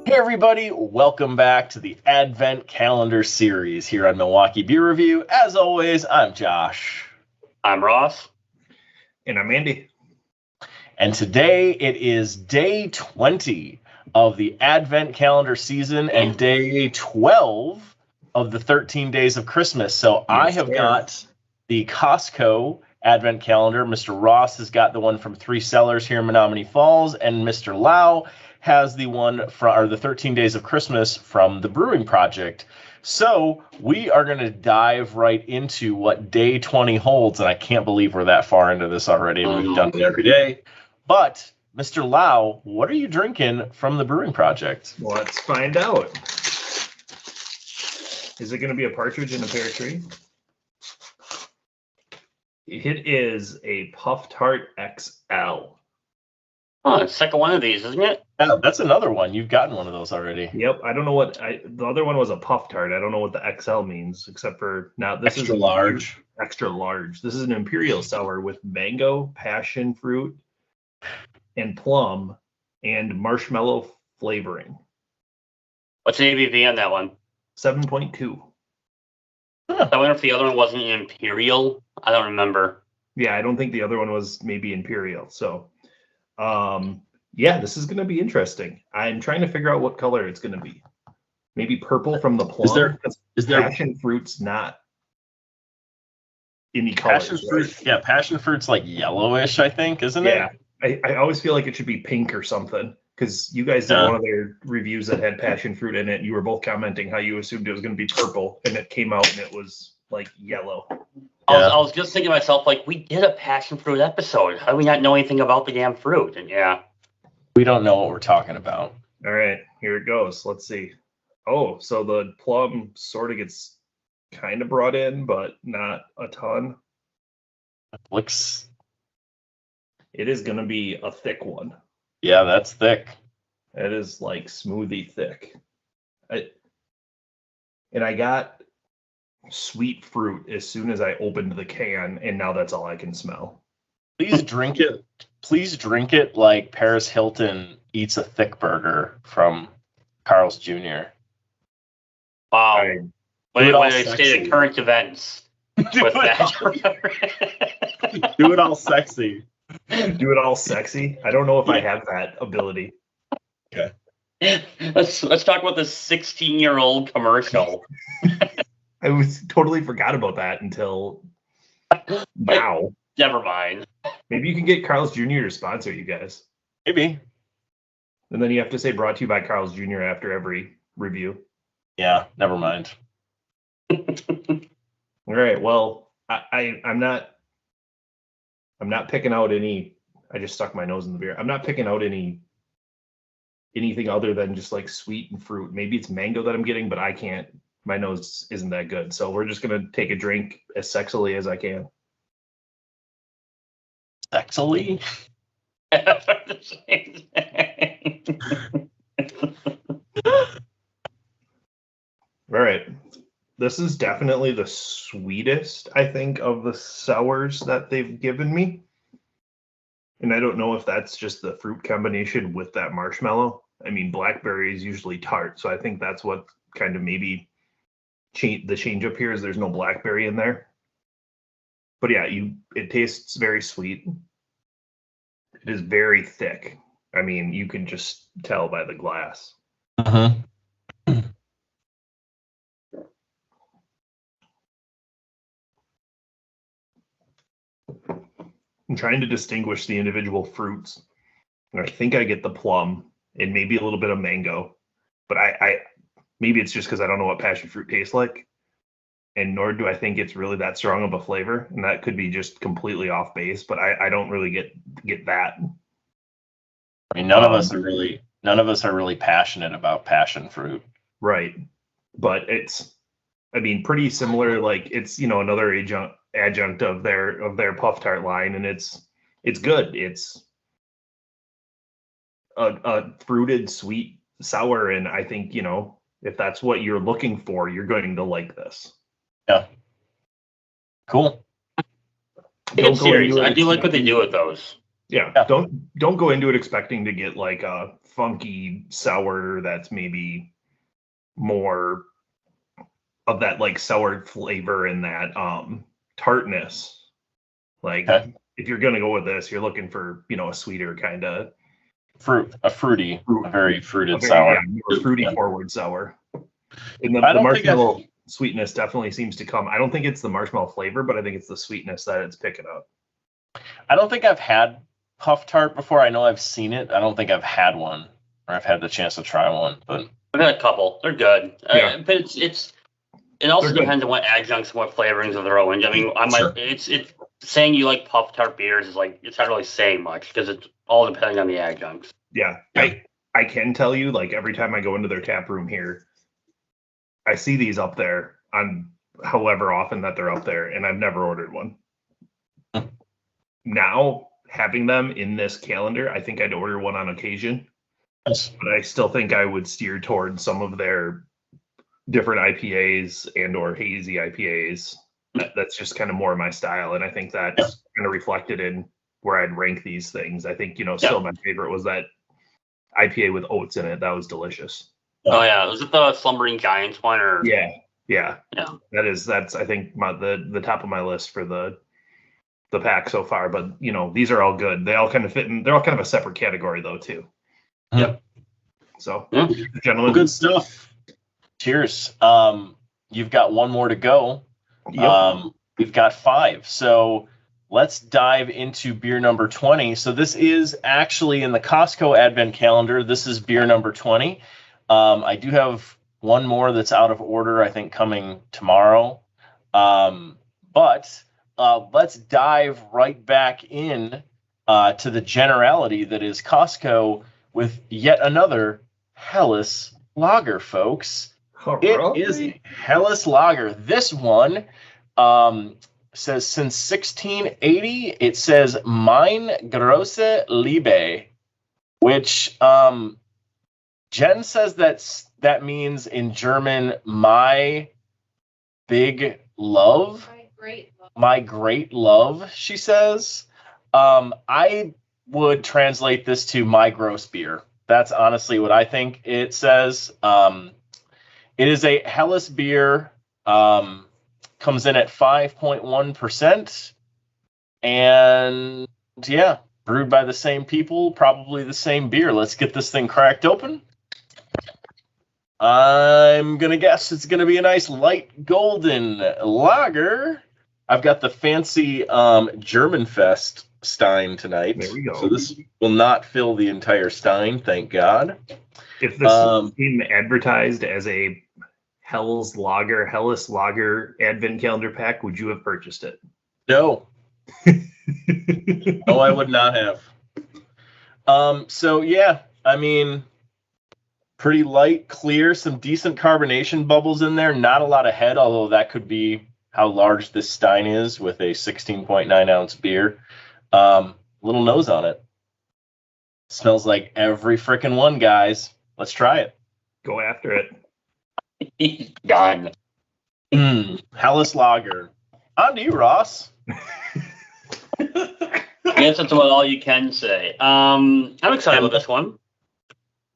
Everybody, welcome back to the Advent Calendar series here on Milwaukee Beer Review. As always, I'm Josh. I'm Ross. And I'm Andy. And today it is day 20 of the Advent Calendar season and day 12 of the 13 days of Christmas. So I have got the Costco Advent Calendar. Mr. Ross has got the one from Three Cellars here in Menominee Falls, and Mr. Lau has the one from the 13 Days of Christmas from the Brewing Projekt. So we are going to dive right into what day 20 holds, and I can't believe we're that far into this already. We've done it every day. But, Mr. Lau, what are you drinking from the Brewing Projekt? Let's find out. Is it going to be a partridge in a pear tree? It is a Puff Tart XL. Oh, it's second one of these, isn't it? Yeah, that's another one. You've gotten one of those already. Yep. I don't know what the other one was a Puff Tart. I don't know what the XL means, except for now this Extra is large. Extra large. This is an imperial sour with mango, passion fruit, and plum, and marshmallow flavoring. What's the ABV on that one? 7.2. I wonder if the other one wasn't imperial. I don't remember. Yeah, I don't think the other one was maybe imperial. So, yeah, this is going to be interesting. I'm trying to figure out what color it's going to be. Maybe purple from the plum. Is there passion fruit's not any colors? Passion fruit? Right? Yeah, passion fruit's like yellowish, I think, isn't it? Yeah, I always feel like it should be pink or something, because you guys did one of their reviews that had passion fruit in it. And you were both commenting how you assumed it was going to be purple, and it came out and it was like yellow. I was just thinking to myself, like, we did a passion fruit episode. How do we not know anything about the damn fruit? And yeah. We don't know what we're talking about. All right, here it goes. Let's see. Oh, so the plum sort of gets kind of brought in, but not a ton. It is going to be a thick one. Yeah, that's thick. It is like smoothie thick. I got sweet fruit as soon as I opened the can, and now that's all I can smell. Please drink it. Please drink it like Paris Hilton eats a thick burger from Carl's Jr. Wow. When they stay at current events with that. Do it all sexy. Do it all sexy? I don't know if I have that ability. Okay. Let's talk about the 16-year-old commercial. I totally forgot about that until now. Never mind. Maybe you can get Carl's Jr. to sponsor you guys. Maybe. And then you have to say brought to you by Carl's Jr. after every review. Yeah, never mind. All right. Well, I'm not picking out any. I just stuck my nose in the beer. I'm not picking out anything other than just like sweet and fruit. Maybe it's mango that I'm getting, but I can't. My nose isn't that good. So we're just gonna take a drink as sexily as I can. Sexily? All right. This is definitely the sweetest, I think, of the sours that they've given me. And I don't know if that's just the fruit combination with that marshmallow. I mean, blackberry is usually tart, so I think that's what kind of maybe the change up here is there's no blackberry in there. But yeah, it tastes very sweet. It is very thick. I mean, you can just tell by the glass. Uh-huh. I'm trying to distinguish the individual fruits. And I think I get the plum and maybe a little bit of mango. But I maybe it's just because I don't know what passion fruit tastes like. And nor do I think it's really that strong of a flavor. And that could be just completely off base, but I don't really get that. I mean, none of us are really passionate about passion fruit. Right. But it's, I mean, pretty similar. Like it's, another adjunct of their Puff Tart line, and it's good. It's a fruited sweet sour, and I think, if that's what you're looking for, you're going to like this. Yeah. Cool. It's serious. I do like what they do with those. Yeah. Don't go into it expecting to get like a funky sour that's maybe more of that like sour flavor and that tartness. Like if you're gonna go with this, you're looking for, a sweeter kind of a very fruited sour. Yeah, more fruity forward sour. And the marshmallow sweetness definitely seems to come. I don't think it's the marshmallow flavor, but I think it's the sweetness that it's picking up. I don't think I've had Puff Tart before. I know I've seen it. I don't think I've had one, or I've had the chance to try one. But I've had a couple. They're good. Yeah. But it also depends on what adjuncts and what flavorings of throw in. I mean, it's saying you like Puff Tart beers is like, it's not really saying much because it's all depending on the adjuncts. Yeah. I can tell you, like, every time I go into their tap room here, I see these up there on however often that they're up there, and I've never ordered one. Now, having them in this calendar, I think I'd order one on occasion. Yes. But I still think I would steer towards some of their different IPAs and or hazy IPAs. That's just kind of more my style, and I think that's kind of reflected in where I'd rank these things. I think, still my favorite was that IPA with oats in it. That was delicious. Oh yeah, was it the Slumbering Giants one or? Yeah. That's I think the top of my list for the pack so far. But these are all good. They all kind of fit in. They're all kind of a separate category though too. Yep. So, gentlemen, good stuff. Cheers. You've got one more to go. Yep. We've got 5. So let's dive into beer number 20. So this is actually in the Costco Advent Calendar. This is beer number 20. I do have one more that's out of order, I think, coming tomorrow. But let's dive right back in to the generality that is Costco with yet another Helles Lager, folks. It is a Helles Lager. This one says since 1680. It says Mein große Liebe, which Jen says that means in German my big love. My great love, she says. I would translate this to my gross beer. That's honestly what I think it says. It is a Helles beer, comes in at 5.1%, and brewed by the same people, probably the same beer. Let's get this thing cracked open. I'm going to guess it's going to be a nice light golden lager. I've got the fancy Germanfest Stein tonight. There we go. So this will not fill the entire Stein, thank God. If this is being advertised as a Helles Lager Advent Calendar pack, would you have purchased it? No. No, I would not have. Pretty light, clear, some decent carbonation bubbles in there. Not a lot of head, although that could be how large this Stein is with a 16.9 ounce beer. Little nose on it. Smells like every frickin' one, guys. Let's try it. Go after it. He's done. Helles Lager. On to you, Ross. I guess that's about all you can say. I'm excited about this one.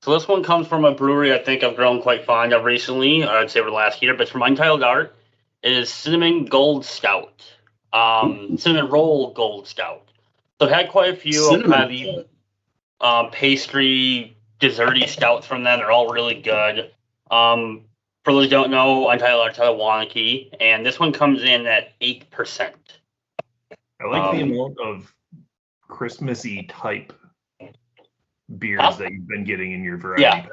So this one comes from a brewery I think I've grown quite fond of recently. I'd say over the last year, but it's from Untappd. It is Cinnamon Gold Stout. Cinnamon Roll Gold Stout. So I've had quite a few of the pastry, desserty stouts from them. They're all really good. For those who don't know, Untappd is out of Milwaukee, and this one comes in at 8%. I like the amount of Christmassy type beers that you've been getting in your variety pack.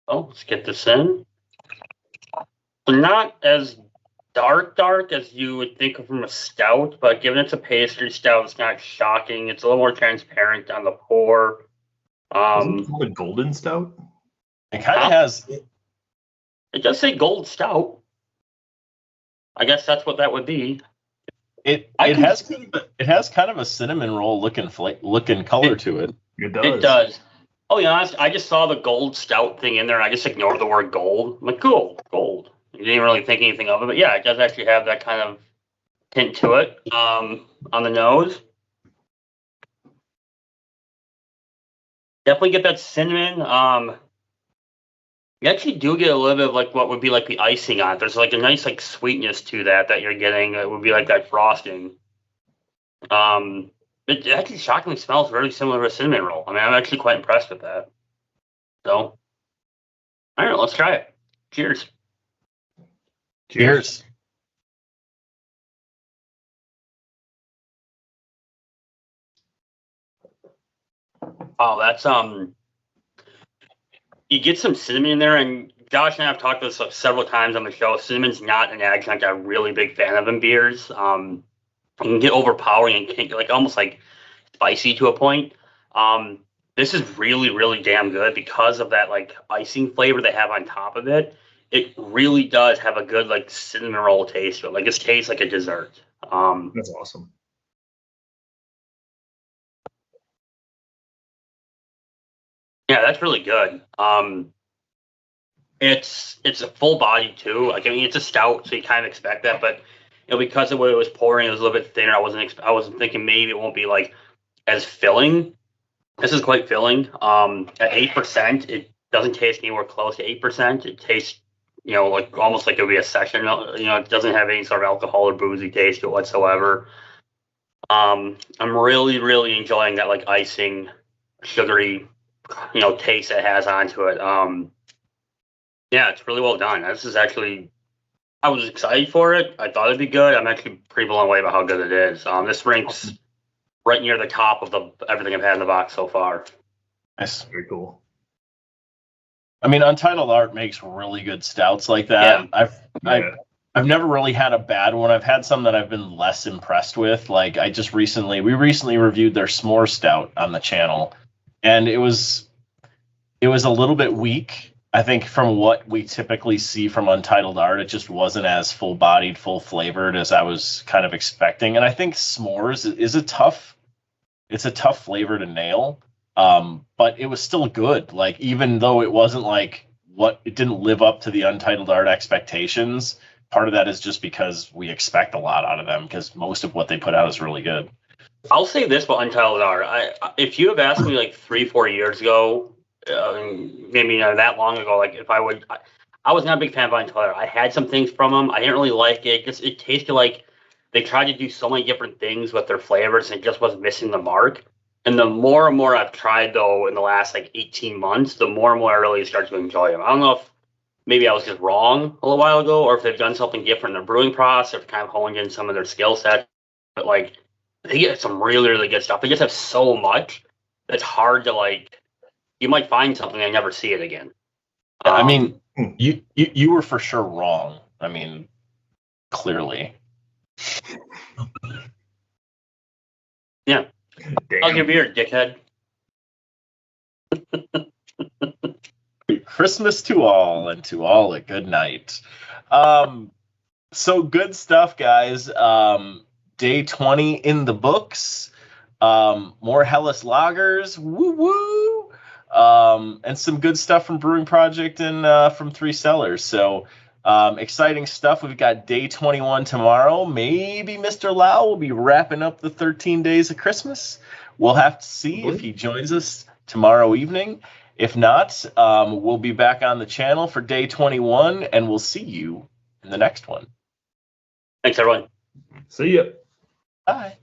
Oh, let's get this in. So not as dark as you would think of from a stout, but given it's a pastry stout, it's not shocking. It's a little more transparent on the pour. Isn't it called a golden stout? It kind of has. It does say gold stout. I guess that's what that would be. It has kind of a cinnamon roll looking color to it. It does. It does. Oh yeah, I just saw the gold stout thing in there, and I just ignored the word gold. I'm like, cool, gold. You didn't really think anything of it, but yeah, it does actually have that kind of tint to it on the nose. Definitely get that cinnamon. You actually do get a little bit of like what would be like the icing on it. There's like a nice like sweetness to that you're getting. It would be like that frosting. It actually shockingly smells very similar to a cinnamon roll. I mean, I'm actually quite impressed with that. So, all right, let's try it. Cheers. Cheers. Oh, that's you get some cinnamon in there, and Josh and I have talked about this several times on the show. Cinnamon's not an adjunct I'm a really big fan of in beers. It can get overpowering and can get like almost like spicy to a point. This is really, really damn good because of that like icing flavor they have on top of it. It really does have a good like cinnamon roll taste to it. Like it tastes like a dessert. That's awesome. Yeah, that's really good. It's a full body too. Like I mean, it's a stout, so you kind of expect that, but because of the way it was pouring, it was a little bit thinner. I wasn't thinking maybe it won't be like as filling. This is quite filling. At 8%, it doesn't taste anywhere close to 8%. It tastes, like almost like it would be a session. It doesn't have any sort of alcohol or boozy taste to it whatsoever. I'm really, really enjoying that like icing, sugary, taste it has onto it. Yeah, it's really well done. This is actually, I was excited for it. I thought it'd be good. I'm actually pretty blown away by how good it is. This ranks right near the top of everything I've had in the box so far. Nice. Very cool. I mean, Untappd Art makes really good stouts like that. Yeah. I've never really had a bad one. I've had some that I've been less impressed with. Like we recently reviewed their s'more stout on the channel, and it was a little bit weak. I think from what we typically see from Untappd Art, it just wasn't as full-bodied, full-flavored as I was kind of expecting. And I think s'mores is a tough flavor to nail. But it was still good. Like even though it wasn't like it didn't live up to the Untappd Art expectations. Part of that is just because we expect a lot out of them because most of what they put out is really good. I'll say this about Untappd Art. If you have asked me like 3-4 years ago, maybe that long ago, like if I was not a big fan of Untappd Art. I had some things from them. I didn't really like it. It tasted like they tried to do so many different things with their flavors and it just was missing the mark. And the more and more I've tried, though, in the last, 18 months, the more and more I really start to enjoy them. I don't know if maybe I was just wrong a little while ago or if they've done something different in their brewing process or kind of honed in some of their skill sets. But, they get some really, really good stuff. They just have so much that's hard to, you might find something and never see it again. I mean, you were for sure wrong. I mean, clearly. Yeah. Damn. How's your beer, dickhead? Christmas to all, and to all a good night. So good stuff, guys. Day 20 in the books. More Helles lagers. Woo woo. And some good stuff from Brewing Projekt and from Three Cellars. So exciting stuff. We've got day 21 tomorrow. Maybe Mr. Lau will be wrapping up the 13 days of Christmas. We'll have to see if he joins us tomorrow evening. If not, we'll be back on the channel for day 21, and we'll see you in the next one. Thanks, everyone. See ya. Bye.